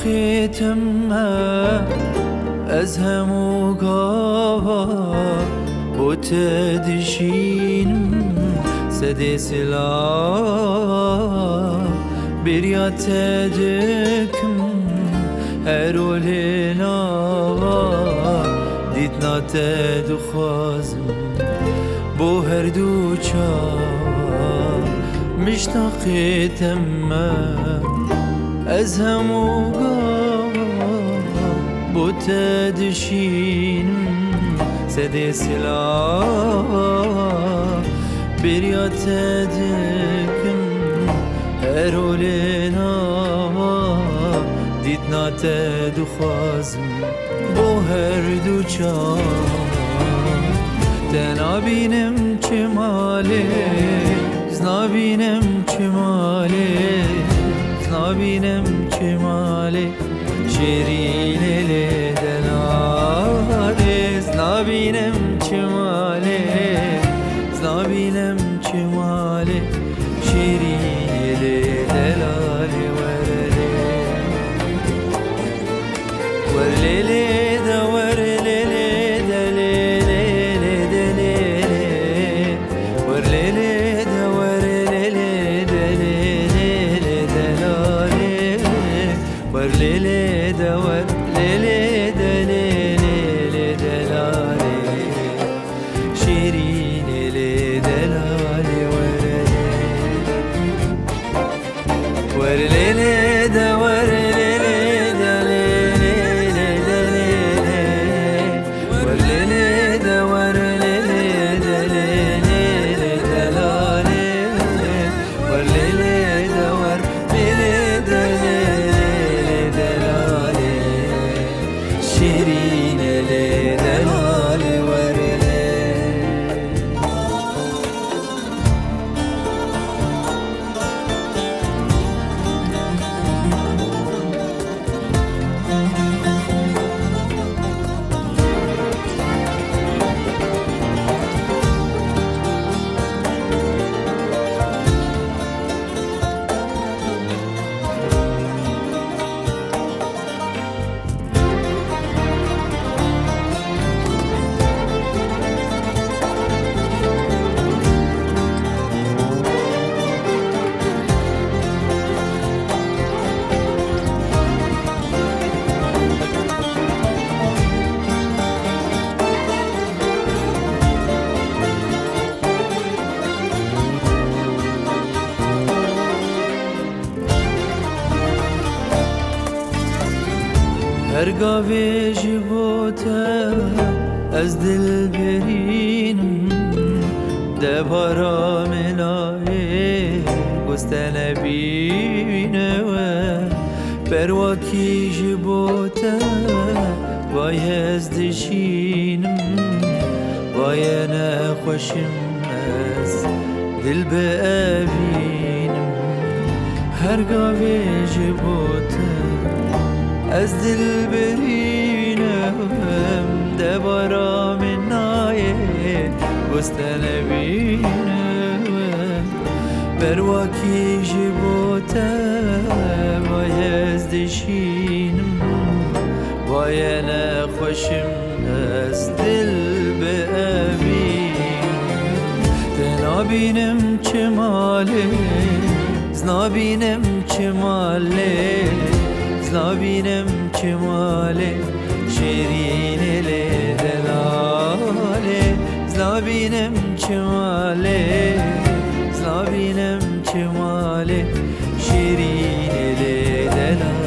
مشتاقتم از همو گاوا بو تدشینم سدی سلا بریا تدکم هرول ناوا دیدنا تدخوازم بو هر دو چا مشتاقتم از همو بو تدشینم سدی سلا بریا تدکم هرول ناوا دیدنا تدخوازم بو هر دو چا تنابینم چماله زنابینم چماله زنابینم چماله شیرین دلاله زنابینم چماله زنابینم چماله شیرین دلاله ورلله دا ورلله دلله دلله ورلله دا ورلله دلله دلاله ورلله دا ورلله دلله دلاله شیرین دلاله ورلله دا ورلله شيرين لدلال ورلي هر گاوی جبوته از دل برینم دبارا ملای گستن بینه و برواکی جبوته وای از دشینم وای نخوشم از دل بابینم هر گاوی جبوته از دل برینم دبارا من نایه گستن بینم برواکی جبوته وای از دشینم وای نخوشم از دل بابینم تنابینم چماله زنابینم چماله زنابینم چماله شیرین دلاله زنابینم چماله زنابینم چماله شیرین دلاله